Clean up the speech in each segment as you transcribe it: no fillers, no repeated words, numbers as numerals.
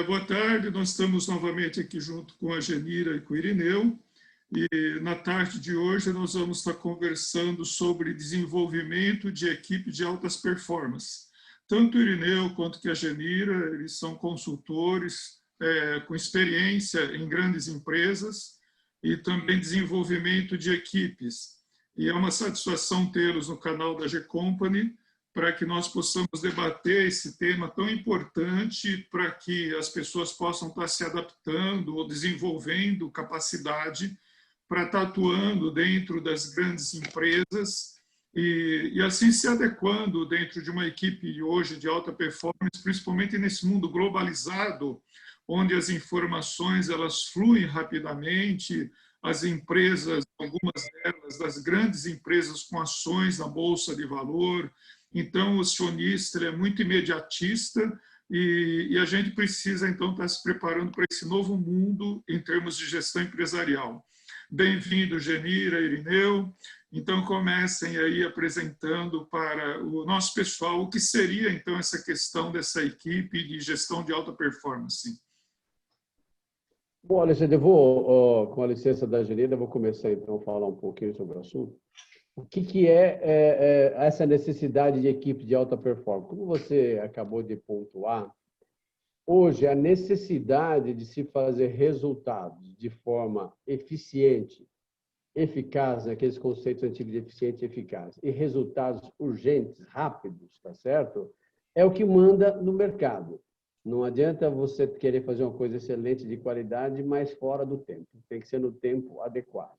Boa tarde, nós estamos novamente aqui junto com a Genira e com o Irineu, e na tarde de hoje nós vamos estar conversando sobre desenvolvimento de equipe de altas performances. Tanto o Irineu quanto que a Genira, eles são consultores com experiência em grandes empresas e também desenvolvimento de equipes. E é uma satisfação tê-los no canal da G-Company, para que nós possamos debater esse tema tão importante para que as pessoas possam estar se adaptando ou desenvolvendo capacidade para estar atuando dentro das grandes empresas e assim se adequando dentro de uma equipe hoje de alta performance, principalmente nesse mundo globalizado, onde as informações elas fluem rapidamente, as empresas, algumas delas, das grandes empresas com ações na Bolsa de Valor. Então, o acionista é muito imediatista e a gente precisa, então, estar se preparando para esse novo mundo em termos de gestão empresarial. Bem-vindo, Genira, Irineu. Então, comecem aí apresentando para o nosso pessoal o que seria, então, essa questão dessa equipe de gestão de alta performance. Bom, Alexandre, eu vou, com a licença da Genira, vou começar, então, a falar um pouquinho sobre o assunto. O que é essa necessidade de equipe de alta performance? Como você acabou de pontuar, hoje a necessidade de se fazer resultados de forma eficiente, eficaz, aqueles conceitos antigos de eficiente e eficaz, e resultados urgentes, rápidos, tá certo? É o que manda no mercado. Não adianta você querer fazer uma coisa excelente de qualidade, mas fora do tempo. Tem que ser no tempo adequado.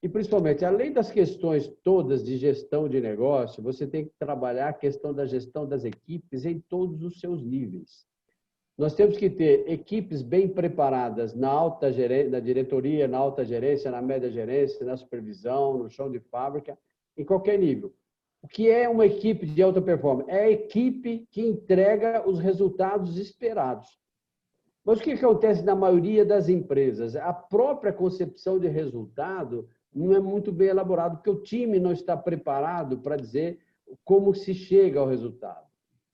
E, principalmente, além das questões todas de gestão de negócio, você tem que trabalhar a questão da gestão das equipes em todos os seus níveis. Nós temos que ter equipes bem preparadas na alta gerência, na diretoria, na alta gerência, na média gerência, na supervisão, no chão de fábrica, em qualquer nível. O que é uma equipe de alta performance? É a equipe que entrega os resultados esperados. Mas o que acontece na maioria das empresas? A própria concepção de resultado não é muito bem elaborado, porque o time não está preparado para dizer como se chega ao resultado.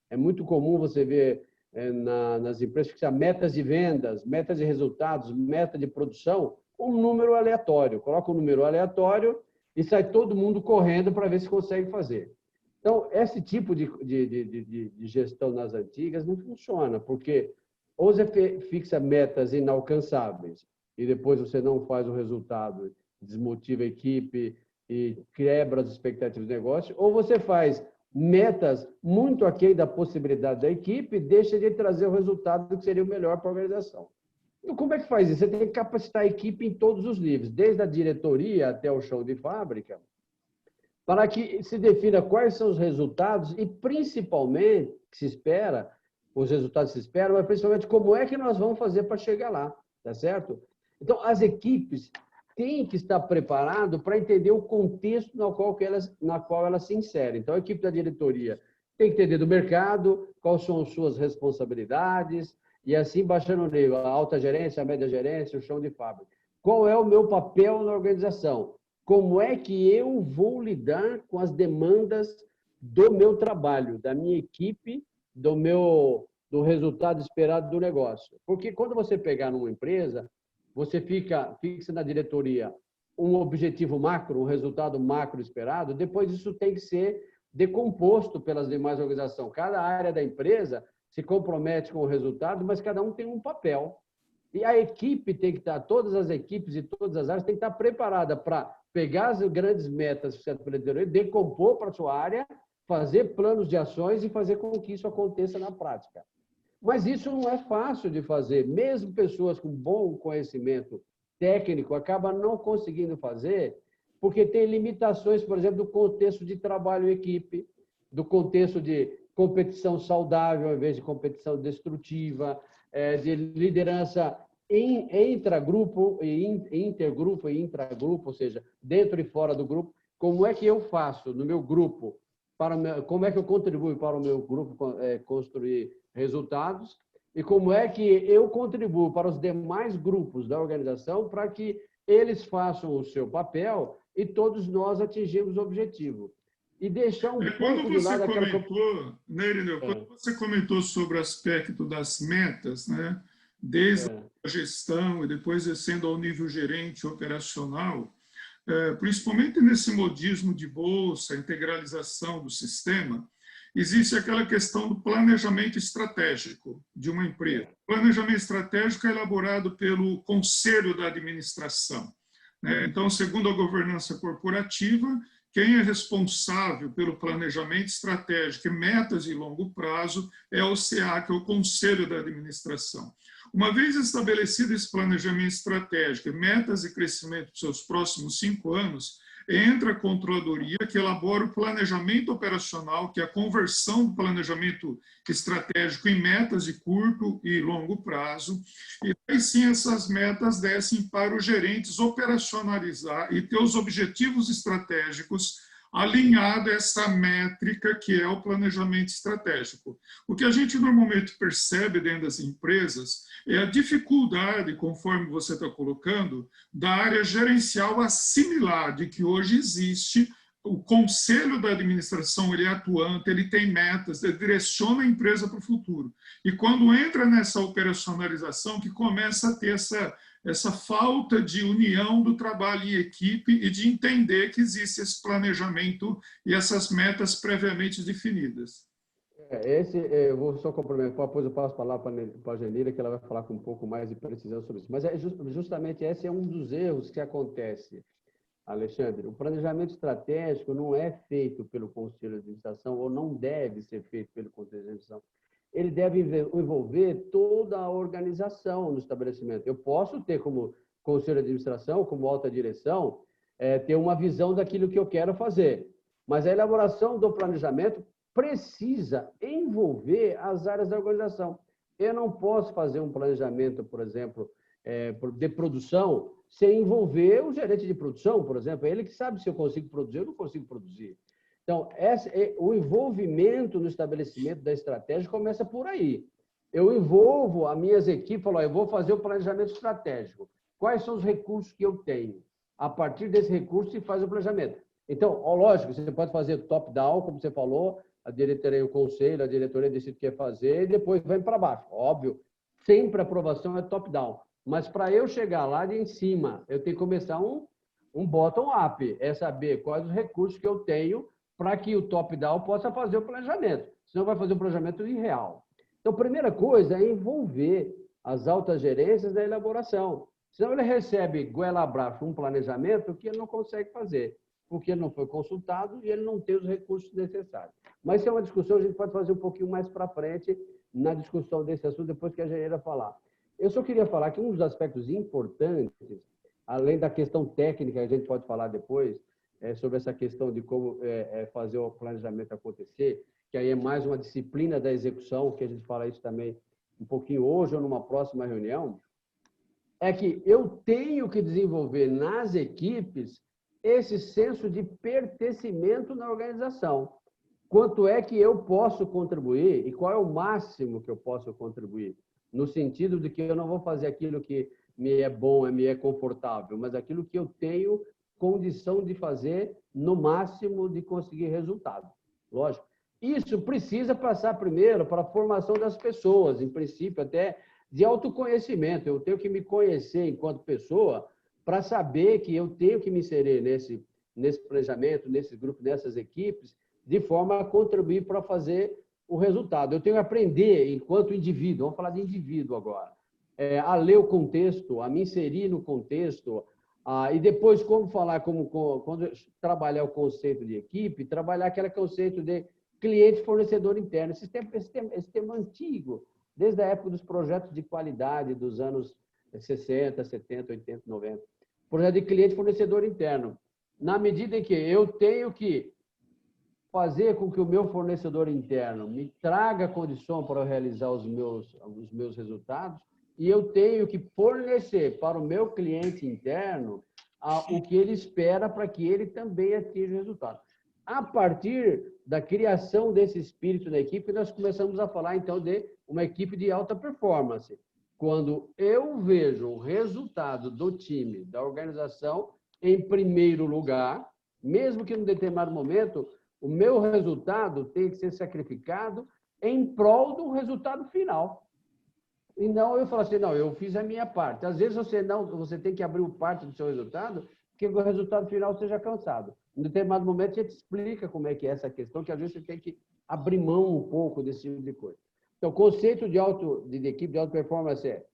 É muito comum você ver nas empresas que são metas de vendas, metas de resultados, meta de produção, um número aleatório. Coloca um número aleatório e sai todo mundo correndo para ver se consegue fazer. Então, esse tipo de gestão nas antigas não funciona, porque ou você fixa metas inalcançáveis e depois você não faz o resultado, desmotiva a equipe e quebra as expectativas do negócio, ou você faz metas muito aquém da possibilidade da equipe e deixa de trazer o resultado que seria o melhor para a organização. Então, como é que faz isso? Você tem que capacitar a equipe em todos os níveis, desde a diretoria até o chão de fábrica, para que se defina quais são os resultados e, principalmente, que se espera, os resultados se esperam, mas principalmente como é que nós vamos fazer para chegar lá, tá certo? Então, as equipes têm que estar preparadas para entender o contexto na qual elas se inserem. Então, a equipe da diretoria tem que entender do mercado, quais são as suas responsabilidades, e assim baixando o nível, a alta gerência, a média gerência, o chão de fábrica. Qual é o meu papel na organização? Como é que eu vou lidar com as demandas do meu trabalho, da minha equipe, do resultado esperado do negócio? Porque quando você pegar numa empresa, você fixa na diretoria um objetivo macro, um resultado macro esperado, depois isso tem que ser decomposto pelas demais organizações. Cada área da empresa se compromete com o resultado, mas cada um tem um papel. E a equipe tem que estar, todas as equipes de todas as áreas têm que estar preparada para pegar as grandes metas fixadas pela diretoria, decompor para a sua área, fazer planos de ações e fazer com que isso aconteça na prática. Mas isso não é fácil de fazer. Mesmo pessoas com bom conhecimento técnico acabam não conseguindo fazer, porque tem limitações, por exemplo, do contexto de trabalho em equipe, do contexto de competição saudável, ao invés de competição destrutiva, de liderança intragrupo, intergrupo e intragrupo, ou seja, dentro e fora do grupo. Como é que eu faço no meu grupo, como é que eu contribuo para o meu grupo construir resultados e como é que eu contribuo para os demais grupos da organização para que eles façam o seu papel e todos nós atingimos o objetivo. e deixar um Quando pouco de você lado aquela... comentou, né, Irineu, quando você comentou sobre o aspecto das metas, né, desde a gestão e depois descendo ao nível gerente operacional, principalmente nesse modismo de bolsa, integralização do sistema, existe aquela questão do planejamento estratégico de uma empresa. O planejamento estratégico é elaborado pelo conselho da administração, né? Então, segundo a governança corporativa, quem é responsável pelo planejamento estratégico e metas de longo prazo é o CA, que é o Conselho da Administração. Uma vez estabelecido esse planejamento estratégico, metas e crescimento dos seus próximos 5 anos, entra a controladoria, que elabora o planejamento operacional, que é a conversão do planejamento estratégico em metas de curto e longo prazo, e aí sim essas metas descem para os gerentes operacionalizar e ter os objetivos estratégicos alinhado a essa métrica que é o planejamento estratégico. O que a gente normalmente percebe dentro das empresas é a dificuldade, conforme você está colocando, da área gerencial assimilar de que hoje existe o conselho da administração, ele é atuante, ele tem metas, ele direciona a empresa para o futuro. E quando entra nessa operacionalização, que começa a ter essa falta de união do trabalho em equipe e de entender que existe esse planejamento e essas metas previamente definidas. Eu vou só complementar, depois eu passo a palavra para a Janira, que ela vai falar com um pouco mais de precisão sobre isso. Mas justamente esse é um dos erros que acontece, Alexandre. O planejamento estratégico não é feito pelo Conselho de Administração, ou não deve ser feito pelo Conselho de Administração. Ele deve envolver toda a organização no estabelecimento. Eu posso ter como Conselho de Administração, como alta direção, ter uma visão daquilo que eu quero fazer. Mas a elaboração do planejamento precisa envolver as áreas da organização. Eu não posso fazer um planejamento, por exemplo, de produção, sem envolver o gerente de produção, por exemplo. É ele que sabe se eu consigo produzir ou não consigo produzir. Então, o envolvimento no estabelecimento da estratégia começa por aí. Eu envolvo as minhas equipes, falo, eu vou fazer o planejamento estratégico. Quais são os recursos que eu tenho? A partir desse recurso, se faz o planejamento. Então, lógico, você pode fazer top-down, como você falou, a diretoria, o conselho, a diretoria decide o que quer fazer e depois vem para baixo. Óbvio, sempre a aprovação é top-down. Mas para eu chegar lá de em cima, eu tenho que começar um bottom-up, é saber quais os recursos que eu tenho para que o top-down possa fazer o planejamento. Senão vai fazer um planejamento irreal. Então, a primeira coisa é envolver as altas gerências da elaboração. Senão ele recebe goela abaixo um planejamento que ele não consegue fazer, porque ele não foi consultado e ele não tem os recursos necessários. Mas isso é uma discussão, a gente pode fazer um pouquinho mais para frente na discussão desse assunto, depois que a Janira falar. Eu só queria falar que um dos aspectos importantes, além da questão técnica, a gente pode falar depois, sobre essa questão de como fazer o planejamento acontecer, que aí é mais uma disciplina da execução, que a gente fala isso também um pouquinho hoje ou numa próxima reunião, é que eu tenho que desenvolver nas equipes esse senso de pertencimento na organização. Quanto é que eu posso contribuir e qual é o máximo que eu posso contribuir? No sentido de que eu não vou fazer aquilo que me é bom, me é confortável, mas aquilo que eu tenho condição de fazer no máximo de conseguir resultado. Lógico. Isso precisa passar primeiro para a formação das pessoas, em princípio até de autoconhecimento. Eu tenho que me conhecer enquanto pessoa para saber que eu tenho que me inserir nesse planejamento, nesse grupo, nessas equipes, de forma a contribuir para fazer o resultado. Eu tenho que aprender, enquanto indivíduo, vamos falar de indivíduo agora, a ler o contexto, a me inserir no contexto, e depois como falar, quando trabalhar o conceito de equipe, trabalhar aquele conceito de cliente fornecedor interno. Esse tema antigo, desde a época dos projetos de qualidade dos anos 60, 70, 80, 90. Projeto de cliente fornecedor interno. Na medida em que eu tenho que fazer com que o meu fornecedor interno me traga condição para realizar os meus resultados, e eu tenho que fornecer para o meu cliente interno o que ele espera para que ele também atinja o resultado. A partir da criação desse espírito da equipe, nós começamos a falar, então, de uma equipe de alta performance. Quando eu vejo o resultado do time, da organização, em primeiro lugar, mesmo que em um determinado momento O meu resultado tem que ser sacrificado em prol do resultado final. E não eu falo assim, não, eu fiz a minha parte. Às vezes você tem que abrir parte do seu resultado, que o resultado final seja alcançado. Em determinado momento, a gente explica como é que é essa questão, que às vezes você tem que abrir mão um pouco desse tipo de coisa. Então, o conceito de equipe de alta performance é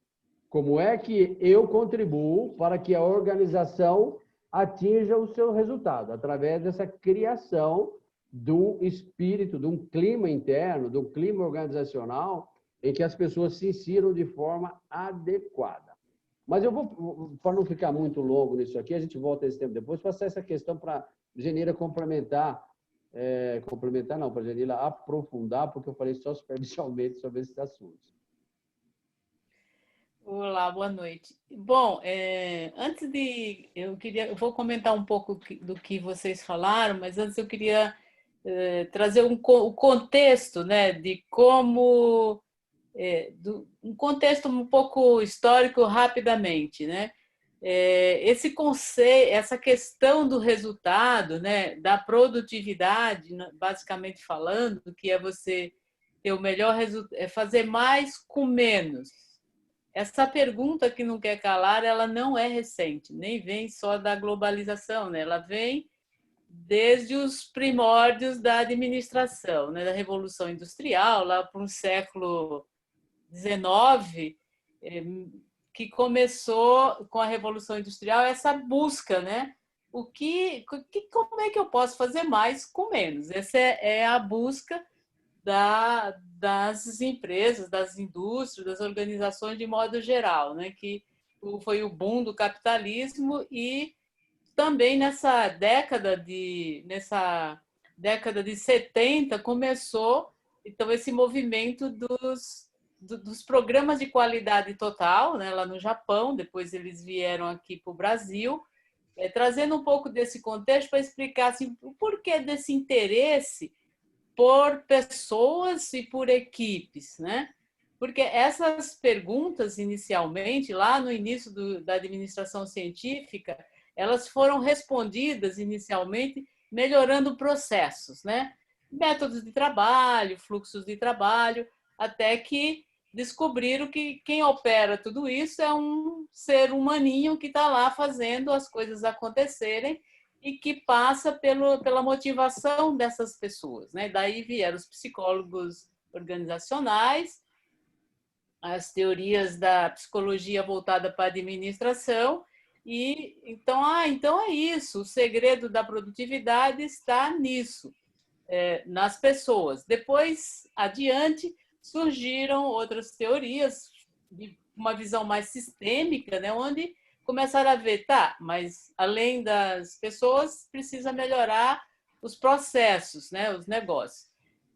como é que eu contribuo para que a organização atinja o seu resultado, através dessa criação do espírito, de um clima interno, de um clima organizacional, em que as pessoas se insiram de forma adequada. Mas eu vou, para não ficar muito longo nisso aqui, a gente volta esse tempo depois, passar essa questão para a Genira complementar, para a Genira aprofundar, porque eu falei só superficialmente sobre esses assuntos. Olá, boa noite. Bom, antes de... Eu vou comentar um pouco do que vocês falaram, mas antes eu queria trazer o contexto, né, de como... um contexto um pouco histórico rapidamente, né? Esse conceito, essa questão do resultado, né, da produtividade, basicamente falando, que é você ter o melhor resultado, é fazer mais com menos. Essa pergunta que não quer calar, ela não é recente, nem vem só da globalização, né? Ela vem desde os primórdios da administração, né? Da Revolução Industrial, lá para o século XIX, que começou com a Revolução Industrial essa busca, né? Como é que eu posso fazer mais com menos? Essa é a busca das empresas, das indústrias, das organizações de modo geral, né? Que foi o boom do capitalismo e também nessa década de 70 começou então esse movimento dos programas de qualidade total, né? Lá no Japão, depois eles vieram aqui para o Brasil, trazendo um pouco desse contexto para explicar assim, o porquê desse interesse por pessoas e por equipes, né? Porque essas perguntas, inicialmente, lá no início da administração científica, elas foram respondidas inicialmente melhorando processos, né? Métodos de trabalho, fluxos de trabalho, até que descobriram que quem opera tudo isso é um ser humaninho que está lá fazendo as coisas acontecerem e que passa pela motivação dessas pessoas, né? Daí vieram os psicólogos organizacionais, as teorias da psicologia voltada para a administração, e então é isso, o segredo da produtividade está nisso, nas pessoas. Depois, adiante, surgiram outras teorias de uma visão mais sistêmica, né, onde começaram a ver, tá, mas além das pessoas, precisa melhorar os processos, né, os negócios.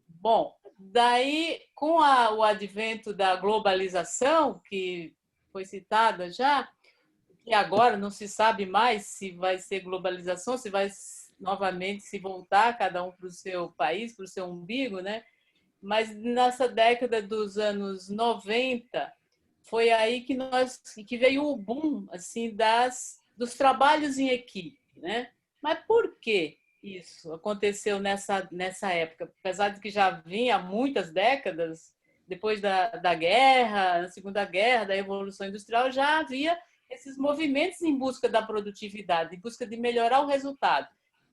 Bom, daí, com o advento da globalização, que foi citada já, e agora não se sabe mais se vai ser globalização, se vai novamente se voltar cada um para o seu país, para o seu umbigo, né? Mas nessa década dos anos 90, foi aí que veio o boom assim, dos trabalhos em equipe, né? Mas por que isso aconteceu nessa época? Apesar de que já vinha há muitas décadas, depois da guerra, da Segunda Guerra, da Revolução Industrial, já havia esses movimentos em busca da produtividade, em busca de melhorar o resultado,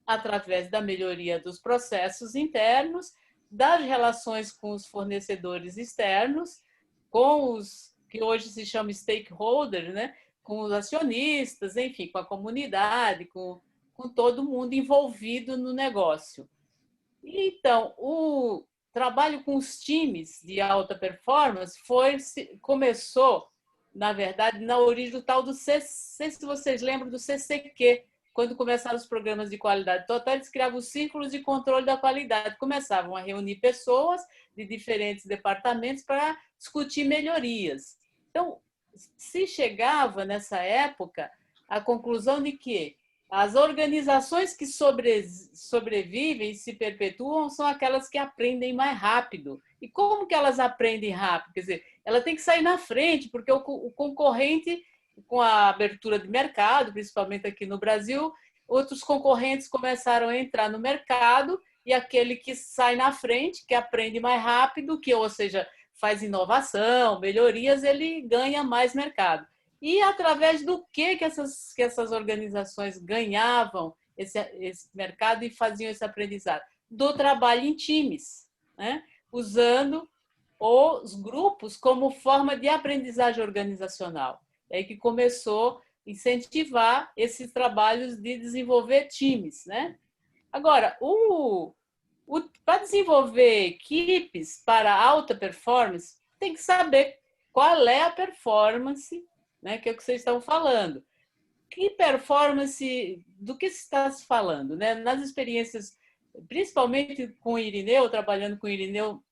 através da melhoria dos processos internos, das relações com os fornecedores externos, com os que hoje se chama stakeholders, né? Com os acionistas, enfim, com a comunidade, com todo mundo envolvido no negócio. Então, o trabalho com os times de alta performance começou, na verdade, na origem do tal do sei se vocês lembram do CCQ, quando começaram os programas de qualidade total, eles criavam os círculos de controle da qualidade, começavam a reunir pessoas de diferentes departamentos para discutir melhorias. Então, se chegava nessa época à conclusão de que as organizações que sobrevivem e se perpetuam são aquelas que aprendem mais rápido. E como que elas aprendem rápido? Quer dizer, ela tem que sair na frente, porque o concorrente, com a abertura de mercado, principalmente aqui no Brasil, outros concorrentes começaram a entrar no mercado e aquele que sai na frente, que aprende mais rápido, que, ou seja, faz inovação, melhorias, ele ganha mais mercado. E através do que essas organizações ganhavam esse mercado e faziam esse aprendizado? Do trabalho em times, né? Usando os grupos como forma de aprendizagem organizacional. É aí que começou a incentivar esses trabalhos de desenvolver times, né? Agora, para desenvolver equipes para alta performance, tem que saber qual é a performance, né, que é o que vocês estão falando. Que performance, do que se está se falando? Né? Nas experiências, principalmente com o Irineu, trabalhando com o Irineu,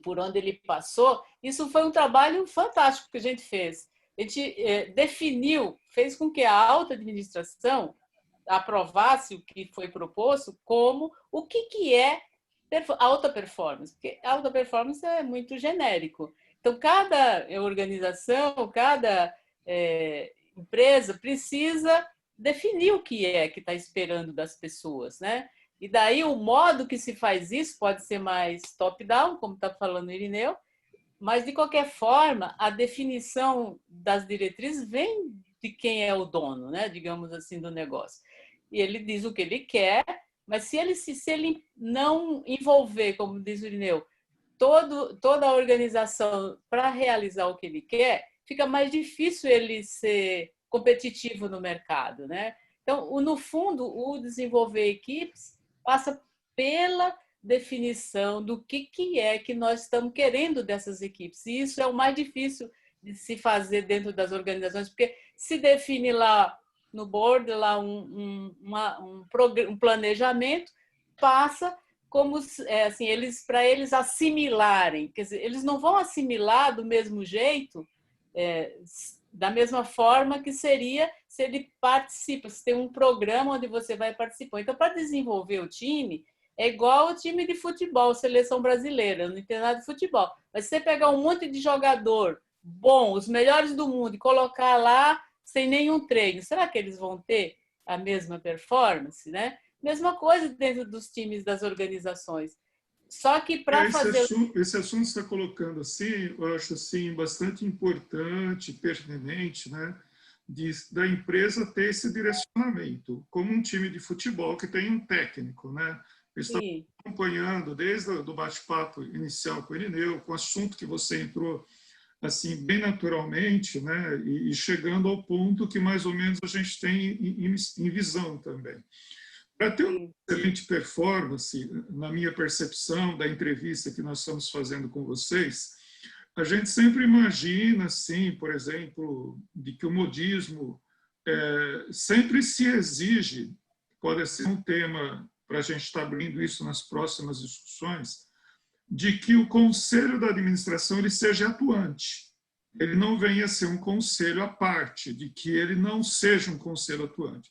por onde ele passou, isso foi um trabalho fantástico que a gente fez. A gente definiu, fez com que a alta administração aprovasse o que foi proposto como o que é alta performance, porque alta performance é muito genérico. Então, cada organização, cada empresa precisa definir o que é que está esperando das pessoas, né? E daí o modo que se faz isso pode ser mais top-down, como está falando o Irineu, mas, de qualquer forma, a definição das diretrizes vem de quem é o dono, né? Digamos assim, do negócio. E ele diz o que ele quer, mas se ele não envolver, como diz o Irineu, toda a organização para realizar o que ele quer, fica mais difícil ele ser competitivo no mercado, né? Então, no fundo, o desenvolver equipes passa pela definição do que é que nós estamos querendo dessas equipes. E isso é o mais difícil de se fazer dentro das organizações, porque se define lá no board lá um planejamento, passa como assim, para eles assimilarem, quer dizer, eles não vão assimilar do mesmo jeito, da mesma forma que seria se ele participa, se tem um programa onde você vai participar. Então, para desenvolver o time, é igual o time de futebol, seleção brasileira, eu não entendo nada de futebol. Mas se você pegar um monte de jogador bom, os melhores do mundo, e colocar lá sem nenhum treino, será que eles vão ter a mesma performance, né? Mesma coisa dentro dos times das organizações. Só que para fazer... Esse assunto que você está colocando assim, eu acho assim, bastante importante, pertinente, né? Da empresa ter esse direcionamento, como um time de futebol que tem um técnico, né? Eu estou acompanhando desde o bate-papo inicial com o Irineu, com o assunto que você entrou assim bem naturalmente, né? E chegando ao ponto que mais ou menos a gente tem em visão também. Para ter uma excelente performance, na minha percepção da entrevista que nós estamos fazendo com vocês, a gente sempre imagina, assim, por exemplo, de que o modismo sempre se exige, pode ser um tema para a gente estar abrindo isso nas próximas discussões, de que o conselho da administração ele seja atuante. Ele não venha a ser um conselho à parte, de que ele não seja um conselho atuante.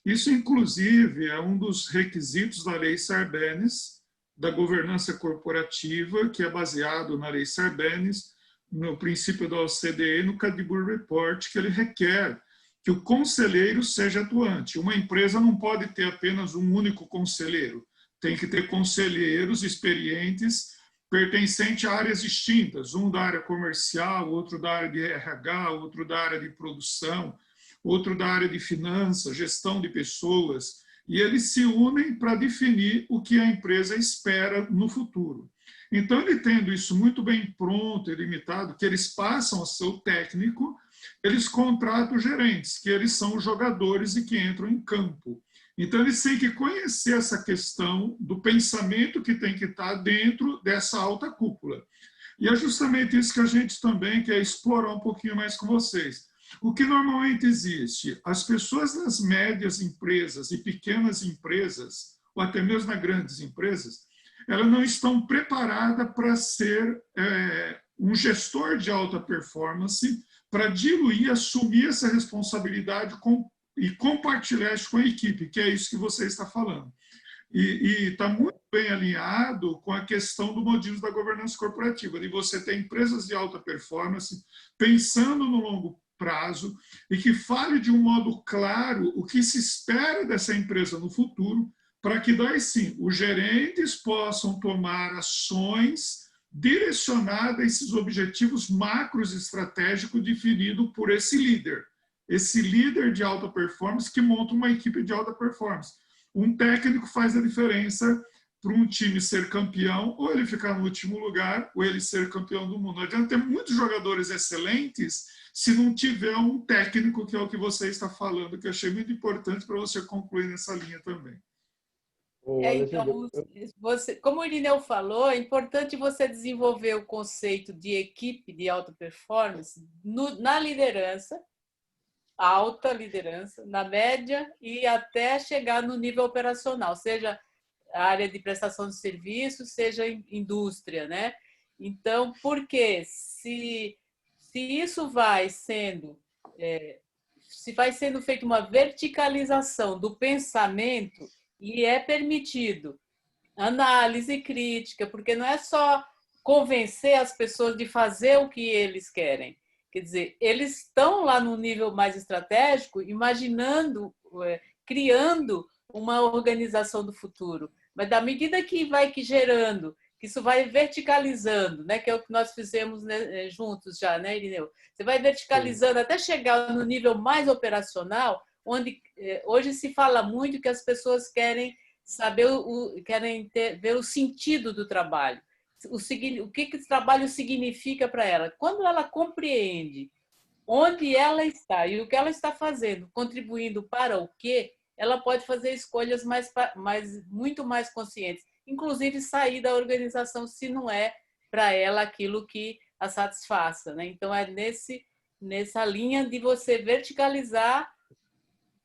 Isso, inclusive, é um dos requisitos da Lei Sarbanes, da governança corporativa, que é baseado na Lei Sarbanes, no princípio da OCDE, no Cadbury Report, que ele requer que o conselheiro seja atuante. Uma empresa não pode ter apenas um único conselheiro, tem que ter conselheiros experientes pertencentes a áreas distintas, um da área comercial, outro da área de RH, outro da área de produção, outro da área de finanças, gestão de pessoas, e eles se unem para definir o que a empresa espera no futuro. Então, ele tendo isso muito bem pronto e limitado, que eles passam a ser o técnico, eles contratam gerentes, que eles são os jogadores e que entram em campo. Então, eles têm que conhecer essa questão do pensamento que tem que estar dentro dessa alta cúpula. E é justamente isso que a gente também quer explorar um pouquinho mais com vocês. O que normalmente existe? As pessoas nas médias empresas e pequenas empresas, ou até mesmo nas grandes empresas, elas não estão preparadas para ser um gestor de alta performance, para diluir, assumir essa responsabilidade e compartilhar isso com a equipe, que é isso que você está falando. E está muito bem alinhado com a questão do modelo da governança corporativa, de você ter empresas de alta performance pensando no longo prazo e que fale de um modo claro o que se espera dessa empresa no futuro, para que daí sim os gerentes possam tomar ações direcionadas a esses objetivos macros estratégicos definidos por esse líder de alta performance que monta uma equipe de alta performance. Um técnico faz a diferença para um time ser campeão, ou ele ficar no último lugar, ou ele ser campeão do mundo. Não adianta ter muitos jogadores excelentes se não tiver um técnico, que é o que você está falando, que eu achei muito importante para você concluir nessa linha também. Então, como o Irineu falou, é importante você desenvolver o conceito de equipe de alta performance na liderança, alta liderança, na média e até chegar no nível operacional, seja a área de prestação de serviços, seja indústria, né? Então, porque se isso vai sendo feita uma verticalização do pensamento e é permitido análise crítica, porque não é só convencer as pessoas de fazer o que eles querem. Quer dizer, eles estão lá no nível mais estratégico, imaginando, criando uma organização do futuro. Mas da medida que vai gerando, que isso vai verticalizando, né, que é o que nós fizemos, né, juntos já, né, Irineu? Você vai verticalizando até chegar no nível mais operacional, onde hoje se fala muito que as pessoas querem saber, ver o sentido do trabalho. O que esse trabalho significa para ela. Quando ela compreende onde ela está e o que ela está fazendo, contribuindo para o quê, ela pode fazer escolhas muito mais conscientes, inclusive sair da organização se não é para ela aquilo que a satisfaça, né? Então, é nessa linha de você verticalizar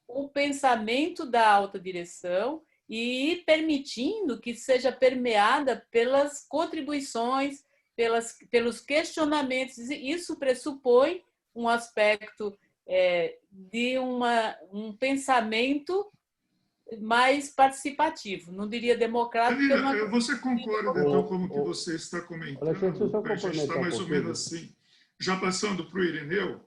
o pensamento da alta direção e ir permitindo que seja permeada pelas contribuições, pelos questionamentos. Isso pressupõe um aspecto de um pensamento mais participativo, não diria democrático. Janira, você concorda, então, como que você está comentando, a gente está mais ou menos assim, já passando para o Irineu,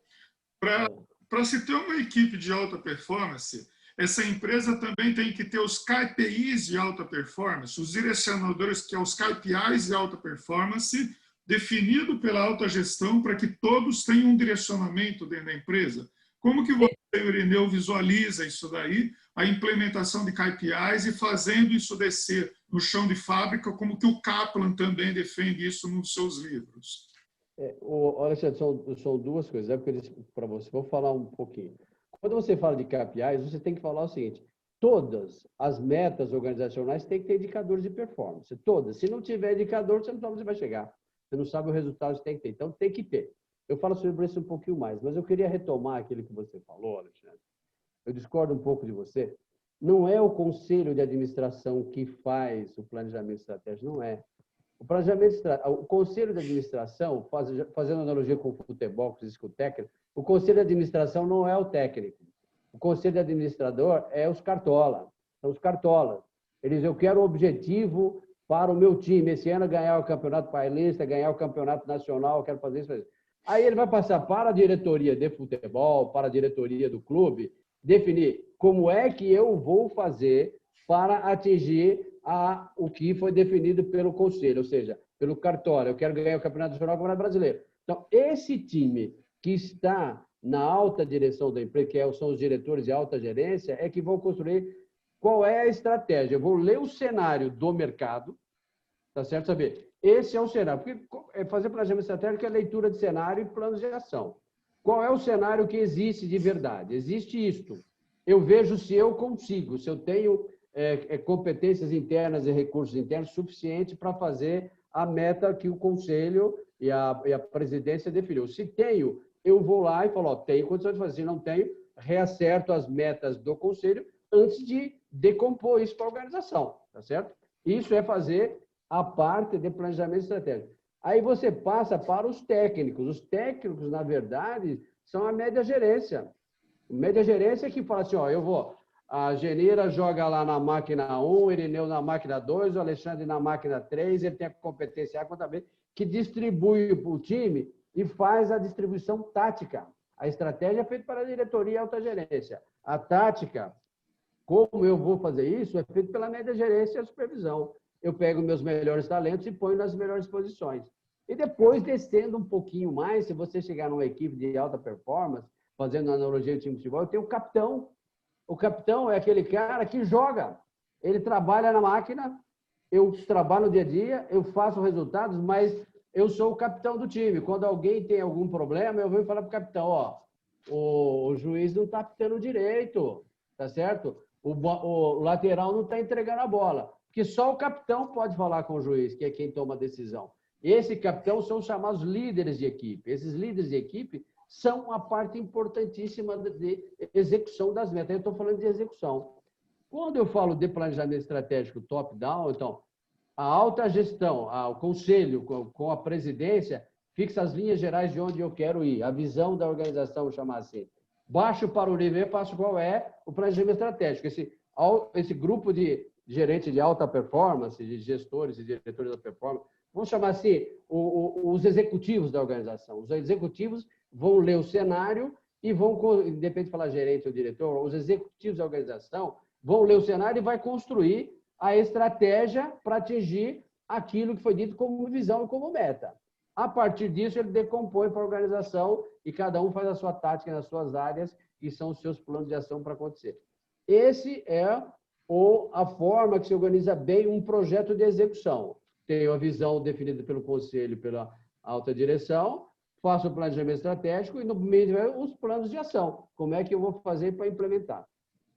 para se ter uma equipe de alta performance, essa empresa também tem que ter os KPIs de alta performance, os direcionadores, que é os KPIs de alta performance, definido pela alta gestão, para que todos tenham um direcionamento dentro da empresa. Como que você, Irineu, visualiza isso daí, a implementação de KPIs e fazendo isso descer no chão de fábrica, como que o Kaplan também defende isso nos seus livros? Alexandre, são duas coisas. É porque eu disse para você, vou falar um pouquinho. Quando você fala de KPIs, você tem que falar o seguinte: todas as metas organizacionais têm que ter indicadores de performance. Todas. Se não tiver indicador, você não sabe onde você vai chegar. Você não sabe o resultado que tem que ter. Então, tem que ter. Eu falo sobre isso um pouquinho mais, mas eu queria retomar aquilo que você falou, Alexandre. Eu discordo um pouco de você. Não é o conselho de administração que faz o planejamento estratégico, não é. O conselho de administração, fazendo analogia com o futebol, com o técnico, o conselho de administração não é o técnico. O conselho de administrador é os cartolas. São os cartolas. Eles dizem: eu quero um objetivo para o meu time. Esse ano ganhar o campeonato paulista, ganhar o campeonato nacional, eu quero fazer isso. Aí ele vai passar para a diretoria de futebol, para a diretoria do clube, definir como é que eu vou fazer para atingir o que foi definido pelo conselho, ou seja, pelo cartório. Eu quero ganhar o campeonato nacional e o campeonato brasileiro. Então, esse time que está na alta direção da empresa, que são os diretores de alta gerência, é que vão construir qual é a estratégia. Eu vou ler o cenário do mercado, tá certo? Saber, esse é o cenário. Porque fazer planejamento estratégico é leitura de cenário e planos de ação. Qual é o cenário que existe de verdade? Existe isto. Eu vejo se eu consigo, se eu tenho competências internas e recursos internos suficientes para fazer a meta que o conselho e a presidência definiu. Se tenho, eu vou lá e falo: tenho condições de fazer. Se não tenho, reacerto as metas do conselho antes de decompor isso para a organização, tá certo? Isso é fazer a parte de planejamento estratégico. Aí você passa para os técnicos. Os técnicos, na verdade, são a média gerência. A média gerência é que fala assim: a Janira joga lá na máquina 1, o Irineu na máquina 2, o Alexandre na máquina 3, ele tem a competência A, conta que distribui para o time e faz a distribuição tática. A estratégia é feita para a diretoria e alta gerência. A tática Como eu vou fazer isso é feito pela média gerência e a supervisão. Eu pego meus melhores talentos e ponho nas melhores posições. E depois, descendo um pouquinho mais, se você chegar numa equipe de alta performance, fazendo analogia do time de futebol, eu tenho o capitão. O capitão é aquele cara que joga. Ele trabalha na máquina, eu trabalho no dia a dia, eu faço resultados, mas eu sou o capitão do time. Quando alguém tem algum problema, eu vou falar para o capitão, ó, o juiz não está apitando direito, tá certo? O lateral não está entregando a bola. Porque só o capitão pode falar com o juiz, que é quem toma a decisão. Esse capitão são chamados líderes de equipe. Esses líderes de equipe são uma parte importantíssima de execução das metas. Eu estou falando de execução. Quando eu falo de planejamento estratégico top-down, então, a alta gestão, o conselho com a presidência, fixa as linhas gerais de onde eu quero ir, a visão da organização, vou chamar assim. Baixo para o nível, passo qual é o planejamento estratégico. Esse grupo de gerentes de alta performance, de gestores e diretores da performance, vamos chamar assim, os executivos da organização. Os executivos vão ler o cenário e vão, independente de falar gerente ou diretor, os executivos da organização vão ler o cenário e vai construir a estratégia para atingir aquilo que foi dito como visão e como meta. A partir disso, ele decompõe para a organização e cada um faz a sua tática nas suas áreas e são os seus planos de ação para acontecer. Esse é a forma que se organiza bem um projeto de execução. Tenho a visão definida pelo conselho, pela alta direção, faço o planejamento estratégico e, no meio, os planos de ação. Como é que eu vou fazer para implementar?